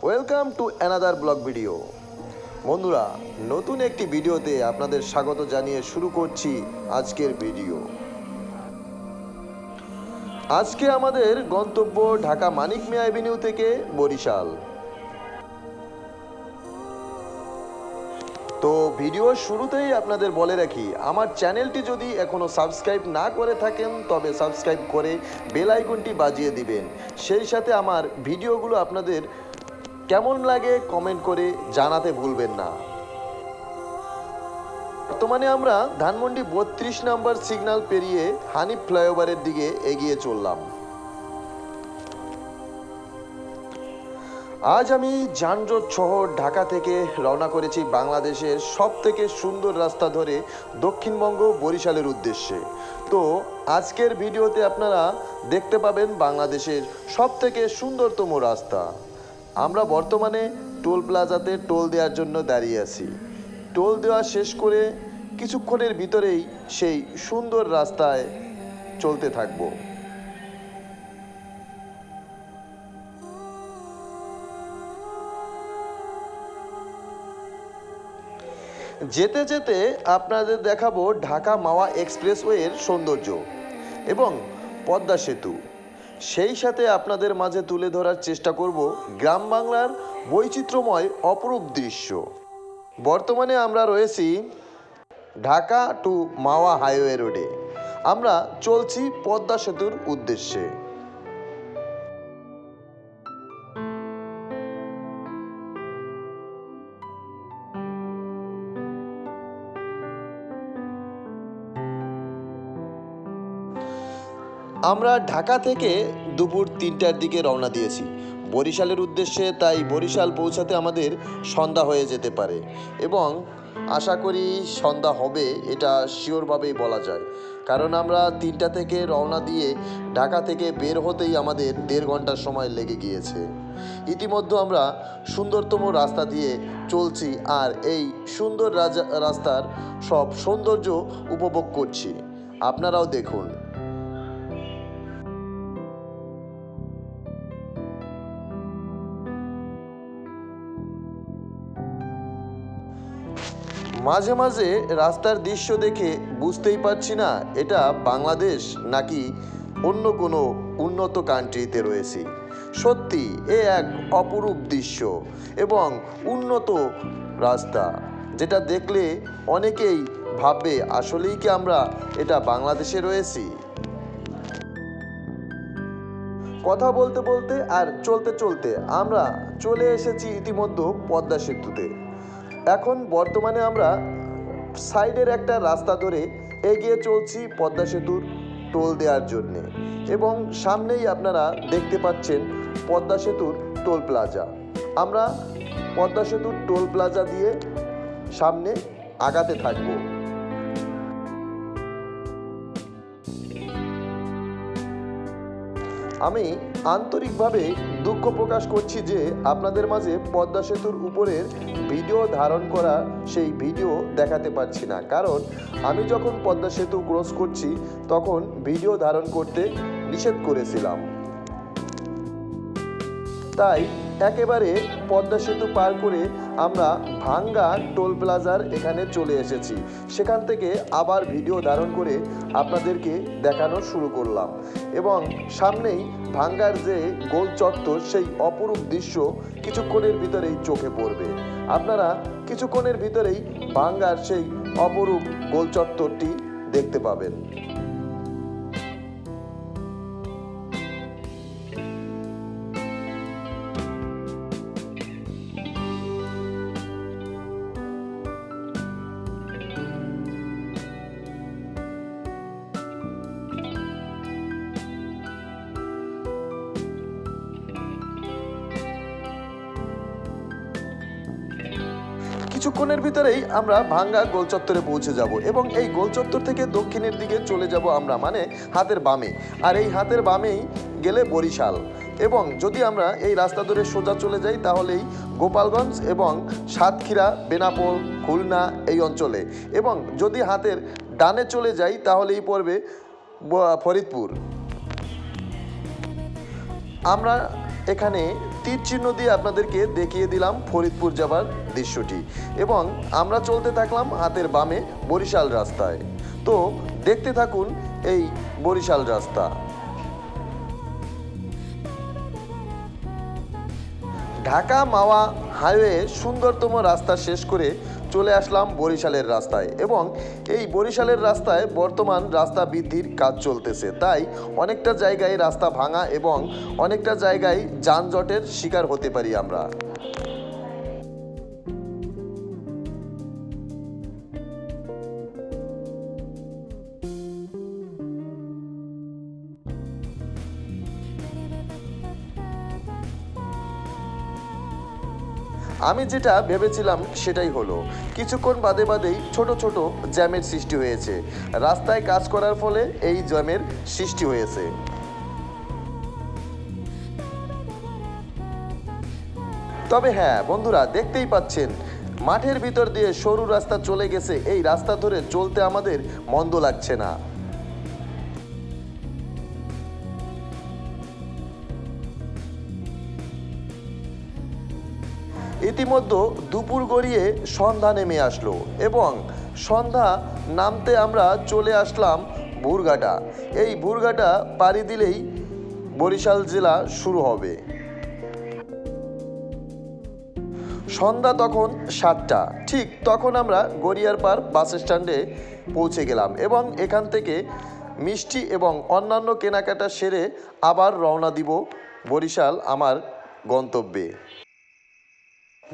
Welcome to another blog video. বন্ধুরা, নতুন একটি ভিডিওতে আপনাদের স্বাগত জানিয়ে শুরু করছি আজকের ভিডিও। আজকে আমাদের গন্তব্য ঢাকা মানিক মিয়া অ্যাভিনিউ থেকে বরিশাল। তো ভিডিওর শুরুতেই আপনাদের বলে রাখি, আমার চ্যানেলটি যদি এখনও সাবস্ক্রাইব না করে থাকেন তবে সাবস্ক্রাইব করে বেল আইকনটি বাজিয়ে দিবেন। সেই সাথে আমার ভিডিওগুলো আপনাদের কেমন লাগে কমেন্ট করে জানাতে ভুলবেন না। বর্তমানে আমরা ধানমন্ডি 32 নম্বর সিগন্যাল পেরিয়ে হানিফ ফ্লাইওভারের দিকে এগিয়ে চললাম। আজ আমি যানজট শহর ঢাকা থেকে রওনা করেছি বাংলাদেশের সবথেকে সুন্দর রাস্তা ধরে দক্ষিণবঙ্গ বরিশালের উদ্দেশ্যে। তো আজকের ভিডিওতে আপনারা দেখতে পাবেন বাংলাদেশের সবথেকে সুন্দরতম রাস্তা। আমরা বর্তমানে টোল প্লাজাতে টোল দেওয়ার জন্য দাঁড়িয়ে আছি। টোল দেওয়া শেষ করে কিছুক্ষণের ভিতরেই সেই সুন্দর রাস্তায় চলতে থাকবো। যেতে যেতে আপনাদের দেখাবো ঢাকা মাওয়া এক্সপ্রেসওয়ের সৌন্দর্য এবং পদ্মা সেতু। সেই সাথে আপনাদের মাঝে তুলে ধরার চেষ্টা করব গ্রাম বাংলার বৈচিত্র্যময় অপরূপ দৃশ্য। বর্তমানে আমরা রয়েছি ঢাকা টু মাওয়া হাইওয়ে রোডে। আমরা চলছি পদ্মা সেতুর উদ্দেশ্যে। আমরা ঢাকা থেকে দুপুর 3টার দিকে রওনা দিয়েছি বরিশালের উদ্দেশ্যে। তাই বরিশাল পৌঁছাতে আমাদের সন্ধ্যা হয়ে যেতে পারে এবং আশা করি সন্ধ্যা হবে, এটা শিওরভাবেই বলা যায়। কারণ আমরা 3টা থেকে রওনা দিয়ে ঢাকা থেকে বের হতেই আমাদের 1.5 ঘন্টার সময় লেগে গিয়েছে। ইতিমধ্যে আমরা সুন্দরতম রাস্তা দিয়ে চলছি আর এই সুন্দর রাস্তার সব সৌন্দর্য উপভোগ করছি। আপনারাও দেখুন। মাঝে মাঝে রাস্তার দৃশ্য দেখে বুঝতেই পারছি না এটা বাংলাদেশ নাকি অন্য কোনো উন্নত কান্ট্রিতে রয়েছি। সত্যি এক অপরূপ দৃশ্য এবং উন্নত রাস্তা, যেটা দেখলে অনেকেই ভাববে আসলেই কি আমরা এটা বাংলাদেশে রয়েছি। কথা বলতে বলতে আর চলতে চলতে আমরা চলে এসেছি ইতিমধ্যে পদ্মা সেতুতে। এখন বর্তমানে আমরা সাইডের একটা রাস্তা ধরে এগিয়ে চলছি পদ্মা সেতুর টোল দেওয়ার জন্যে এবং সামনেই আপনারা দেখতে পাচ্ছেন পদ্মা সেতুর টোল প্লাজা। আমরা পদ্মা সেতুর টোল প্লাজা দিয়ে সামনে আগাতে থাকবো। আমি আন্তরিকভাবে দুঃখ প্রকাশ করছি যে আপনাদের মাঝে পদ্মা সেতুর উপরের ভিডিও ধারণ করা সেই ভিডিও দেখাতে পারছি না। কারণ আমি যখন পদ্মা সেতু ক্রস করছি তখন ভিডিও ধারণ করতে নিষেধ করেছিলাম। তাই একেবারে পদ্মা সেতু পার করে আমরা ভাঙ্গা টোল প্লাজার এখানে চলে এসেছি। সেখান থেকে আবার ভিডিও ধারণ করে আপনাদেরকে দেখানো শুরু করলাম এবং সামনেই ভাঙ্গার যে গোল চত্বর, সেই অপরূপ দৃশ্য কিছুক্ষণের ভিতরেই চোখে পড়বে। আপনারা কিছুক্ষণের ভিতরেই ভাঙ্গার সেই অপরূপ গোল চত্বরটি দেখতে পাবেন। কিছুক্ষণের ভিতরেই আমরা ভাঙ্গা গোল চত্বরে পৌঁছে যাব এবং এই গোল চত্বর থেকে দক্ষিণের দিকে চলে যাব আমরা, মানে হাতের বামে। আর এই হাতের বামেই গেলে বরিশাল। এবং যদি আমরা এই রাস্তা ধরে সোজা চলে যাই তাহলেই গোপালগঞ্জ এবং সাতক্ষীরা, বেনাপোল, খুলনা এই অঞ্চলে। এবং যদি হাতের ডানে চলে যাই তাহলেই পড়বে ফরিদপুর। আমরা এখানে তীর চিহ্ন দিয়ে আপনাদেরকে দেখিয়ে দিলাম ফরিদপুর যাবার দৃশ্যটি এবং আমরা চলতে থাকলাম হাতের বামে বরিশাল রাস্তায়। তো দেখতে থাকুন এই বরিশাল রাস্তা। ঢাকা মাওয়া হাইওয়ে সুন্দরতম রাস্তা শেষ করে চলে আসলাম বরিশালের রাস্তায় এবং এই বরিশালের রাস্তায় বর্তমান রাস্তা বৃদ্ধির কাজ চলতেছে, তাই অনেকটা জায়গায় রাস্তা ভাঙা এবং অনেকটা জায়গায় যানজটের শিকার হতে পারি আমরা। আমি যেটা ভেবেছিলাম সেটাই হলো, কিছুক্ষণ বাদে বাদেই ছোট ছোট জ্যামের সৃষ্টি হয়েছে। রাস্তায় কাজ করার ফলে এই জ্যামের সৃষ্টি হয়েছে। তবে হ্যাঁ বন্ধুরা, দেখতেই পাচ্ছেন মাঠের ভিতর দিয়ে সরু রাস্তা চলে গেছে, এই রাস্তা ধরে চলতে আমাদের মন্দ লাগছে না। ইতিমধ্যে দুপুর গড়িয়ে সন্ধ্যা নেমে আসলো এবং সন্ধ্যা নামতে আমরা চলে আসলাম বুরঘাটা। এই বুরঘাটা পাড়ি দিলেই বরিশাল জেলা শুরু হবে। সন্ধ্যা তখন 7টা, ঠিক তখন আমরা গড়িয়ারপাড় বাস স্ট্যান্ডে পৌঁছে গেলাম এবং এখান থেকে মিষ্টি এবং অন্যান্য কেনাকাটা সেরে আবার রওনা দিব বরিশাল আমার গন্তব্যে।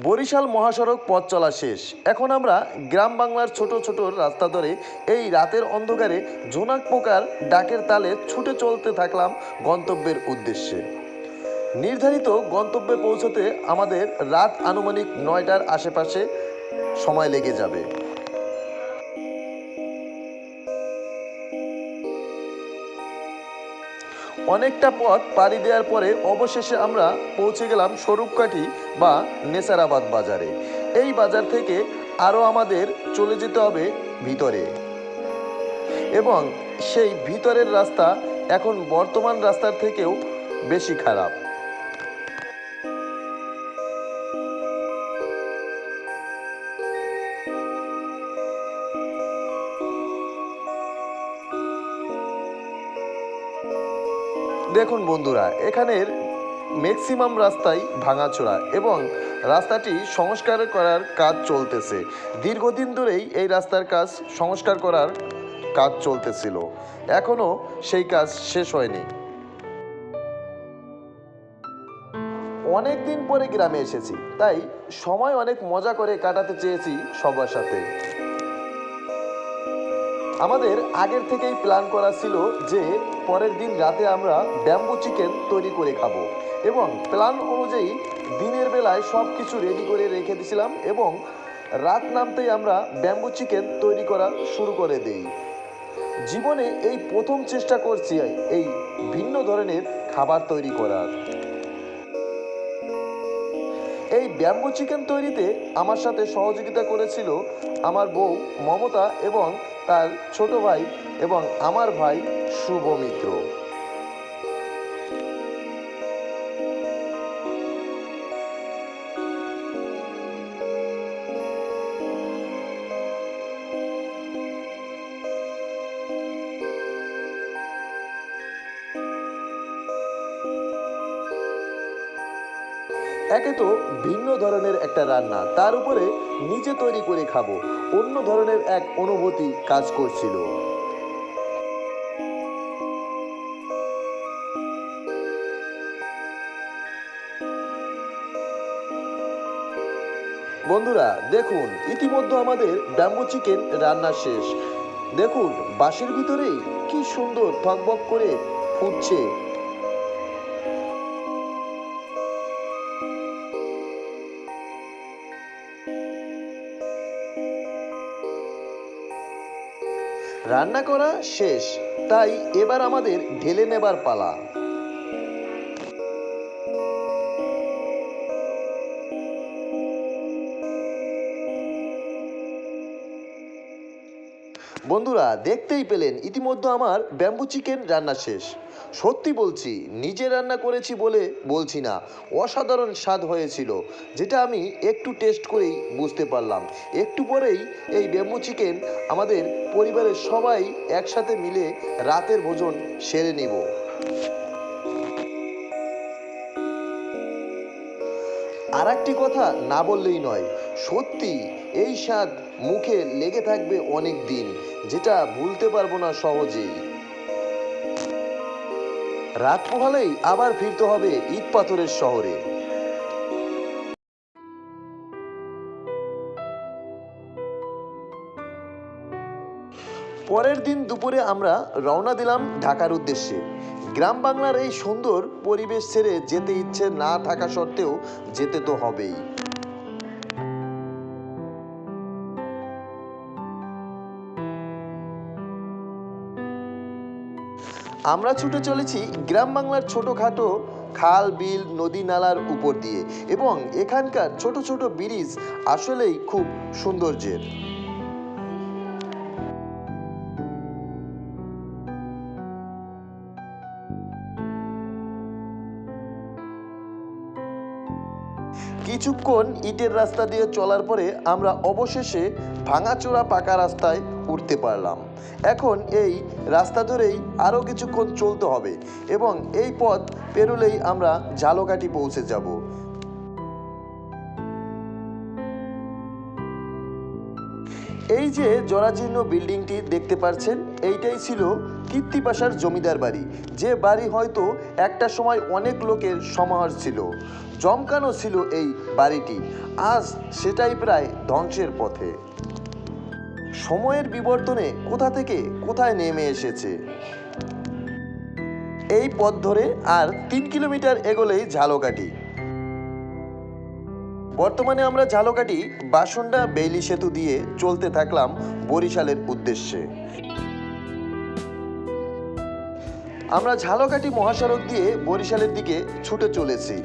বরিশাল মহাসড়ক পথ চলা শেষ। এখন আমরা গ্রাম বাংলার ছোট ছোট রাস্তা ধরে এই রাতের অন্ধকারে জোনাক পোকার ডাকের তালে ছুটে চলতে থাকলাম গন্তব্যের উদ্দেশ্যে। নির্ধারিত গন্তব্যে পৌঁছতে আমাদের রাত আনুমানিক 9টার আশেপাশে সময় লেগে যাবে। অনেকটা পথ পাড়ি দেওয়ার পরে অবশেষে আমরা পৌঁছে গেলাম স্বরূপকাঠি বা নেসারাবাদ বাজারে। এই বাজার থেকে আরও আমাদের চলে যেতে হবে ভিতরে এবং সেই ভিতরের রাস্তা এখন বর্তমান রাস্তার থেকেও বেশি খারাপ। দেখুন বন্ধুরা, এখানের ম্যাক্সিমাম রাস্তাই ভাঙাচোরা এবং রাস্তাটি সংস্কার করার কাজ চলতেছে। দীর্ঘদিন ধরেই এই রাস্তার কাজ সংস্কার করার কাজ চলতেছিল, এখনও সেই কাজ শেষ হয়নি। অনেক দিন পরে গ্রামে এসেছি, তাই সময় অনেক মজা করে কাটাতে চেয়েছি সবার সাথে। আমাদের আগের থেকেই প্ল্যান করা ছিল যে পরের দিন রাতে আমরা ব্যাম্বু চিকেন তৈরি করে খাবো এবং প্ল্যান অনুযায়ী দিনের বেলায় সব কিছু রেডি করে রেখে দিয়েছিলাম এবং রাত নামতেই আমরা ব্যাম্বু চিকেন তৈরি করা শুরু করে দেই। জীবনে এই প্রথম চেষ্টা করছি এই ভিন্ন ধরনের খাবার তৈরি করার। এই ব্যাম্বু চিকেন তৈরিতে আমার সাথে সহযোগিতা করেছিল আমার বউ মমতা এবং তার ছোট ভাই এবং আমার ভাই শুভ মিত্র। একে তো ভিন্ন ধরনের একটা রান্না, তার উপরে নিজে তৈরি করে খাবো, অন্য ধরনের এক অনুভূতি কাজ করছিল। বন্ধুরা দেখুন, ইতিমধ্যে আমাদের ব্যাম্বু চিকেন রান্না শেষ। দেখুন বাঁশের ভিতরেই কি সুন্দর টকবক করে ফুটছে। রান্না করা শেষ, তাই এবার আমাদের ঢেলে নেবার পালা। বন্ধুরা দেখতেই পেলেন ইতিমধ্যে আমার ব্যাম্বু চিকেন রান্না শেষ। সত্যি বলছি, নিজে রান্না করেছি বলে বলছি না, অসাধারণ স্বাদ হয়েছিল, যেটা আমি একটু টেস্ট করেই বুঝতে পারলাম। একটু পরেই এই ব্যাম্বু চিকেন আমাদের পরিবারের সবাই একসাথে মিলে রাতের ভোজন সেরে নেব। আর একটি কথা না বললেই নয়, সত্যি এই স্বাদ মুখে লেগে থাকবে অনেক দিন, যেটা ভুলতে পারবো না সহজেই। রাত পোহালেই আবার ফিরতে হবে ইট পাথরের শহরে। পরের দিন দুপুরে আমরা রওনা দিলাম ঢাকার উদ্দেশ্যে। গ্রাম বাংলার এই সুন্দর পরিবেশ ছেড়ে যেতে ইচ্ছে না থাকা সত্ত্বেও যেতে তো হবেই। আমরা ছুটে চলেছি গ্রাম বাংলার ছোটোখাটো খাল বিল নদী নালার উপর দিয়ে, এবং এখানকার ছোট ছোট ব্রিজ আসলেই খুব সৌন্দর্যের। কিছুক্ষণ ইটের রাস্তা দিয়ে চলার পরে আমরা অবশেষে ভাঙাচোরা পাকা রাস্তায় উঠতে পারলাম। এখন এই রাস্তা ধরেই আরও কিছুক্ষণ চলতে হবে, এবং এই পথ পেরোলেই আমরা ঝালকাঠি পৌঁছে যাব। এই যে জরাজীর্ণ বিল্ডিংটি দেখতে পাচ্ছেন, এইটাই ছিল কীর্তিপাশার জমিদার বাড়ি, যে বাড়ি হয়তো একটা সময় অনেক লোকের সমাহার ছিল, জমকানো ছিল এই বাড়িটি। আজ সেটাই প্রায় ধ্বংসের পথে। সময়ের বিবর্তনে কোথা থেকে কোথায় নেমে এসেছে। এই পথ ধরে আর 3 কিলোমিটার এগোলেই ঝালকাঠি। বর্তমানে আমরা ঝালকাঠি বাসুন্ডা বেইলি সেতু দিয়ে চলতে থাকলাম বরিশালের উদ্দেশ্যে। আমরা ঝালকাঠি মহাসড়ক দিয়ে বরিশালের দিকে ছুটে চলেছি।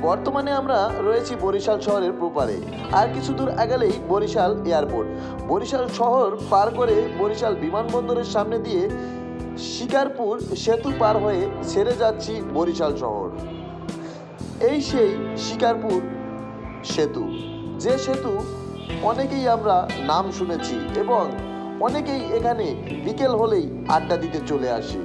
বর্তমানে আমরা রয়েছি বরিশাল শহরের প্রপারে। আর কিছু দূর আগালেই বরিশাল এয়ারপোর্ট। বরিশাল শহর পার করে বরিশাল বিমানবন্দরের সামনে দিয়ে শিকারপুর সেতু পার হয়ে ছেড়ে যাচ্ছি বরিশাল শহর। এই সেই শিকারপুর সেতু, যে সেতু অনেকেই আমরা নাম শুনেছি, এবং অনেকেই এখানে বিকেল হলেই আড্ডা দিতে চলে আসে।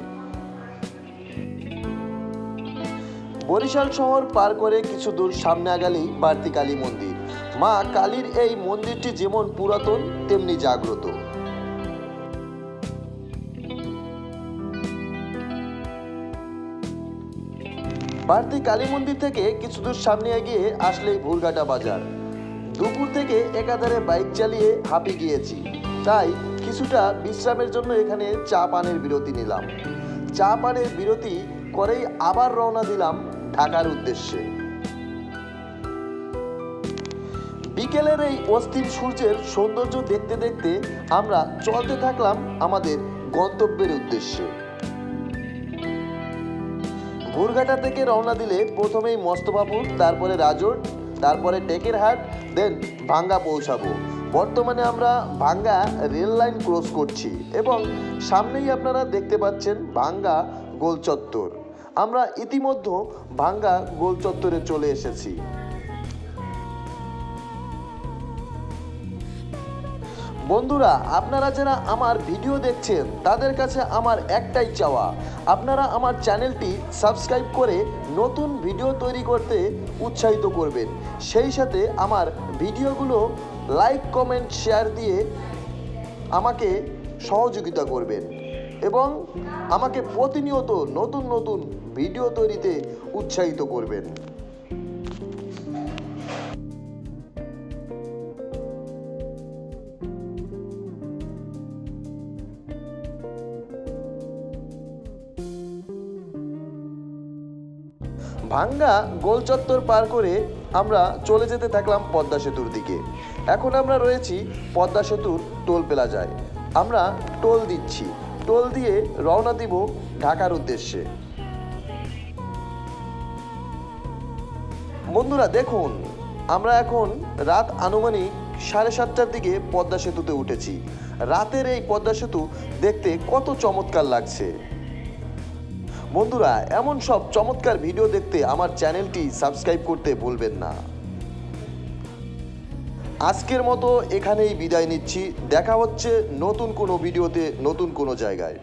বরিশাল শহর পার করে কিছু দূর সামনে আগালেই বাড়তি কালী মন্দির। মা কালীর এই মন্দিরটি যেমন পুরাতন তেমনি জাগ্রত। বাড়তি কালী মন্দির থেকে কিছু দূর সামনে এগিয়ে আসলেই ভুলঘাটা বাজার। দুপুর থেকে একাধারে বাইক চালিয়ে হাঁপিয়ে গিয়েছি, তাই কিছুটা বিশ্রামের জন্য এখানে চা পানের বিরতি নিলাম। চা পানের বিরতি করেই আবার রওনা দিলাম ঢাকার উদ্দেশ্যে। বিকেলের এই অস্থির সূর্যের সৌন্দর্য দেখতে দেখতে আমরা চলতে থাকলাম আমাদের গন্তব্যের উদ্দেশ্যে। ভুরঘাটা থেকে রওনা দিলে প্রথমেই মস্তফাপুর, তারপরে রাজোট, তারপরে টেকেরহাট, দেন ভাঙ্গা পৌঁছাবো। বর্তমানে আমরা ভাঙ্গা রেল লাইন ক্রস করছি, এবং সামনেই আপনারা দেখতে পাচ্ছেন ভাঙ্গা গোল চত্বর। আমরা ইতিমধ্যে ভাঙ্গা গোল চত্বরে চলে এসেছি। বন্ধুরা, আপনারা যারা আমার ভিডিও দেখছেন তাদের কাছে আমার একটাই চাওয়া, আপনারা আমার চ্যানেলটি সাবস্ক্রাইব করে নতুন ভিডিও তৈরি করতে উৎসাহিত করবেন। সেই সাথে আমার ভিডিওগুলো লাইক কমেন্ট শেয়ার দিয়ে আমাকে সহযোগিতা করবেন, এবং আমাকে প্রতিনিয়ত নতুন নতুন ভিডিও তৈরিতে উৎসাহিত করবেন। ভাঙ্গা গোল চত্বর পার করে আমরা চলে যেতে থাকলাম পদ্মা সেতুর দিকে। এখন আমরা রয়েছি পদ্মা সেতুর টোল প্লাজায়। আমরা টোল দিচ্ছি, টোল দিয়ে রওনা দিব ঢাকার উদ্দেশ্যে। বন্ধুরা দেখুন, আমরা এখন রাত আনুমানিক 7:30টার দিকে পদ্মা সেতুতে উঠেছি। রাতের এই পদ্মা সেতু দেখতে কত চমৎকার লাগছে। বন্ধুরা, এমন সব চমৎকার ভিডিও দেখতে আমার চ্যানেলটি সাবস্ক্রাইব করতে ভুলবেন না। আজকের মতো এখানেই বিদায় নিচ্ছি। দেখা হচ্ছে নতুন কোনো ভিডিওতে, নতুন কোনো জায়গায়।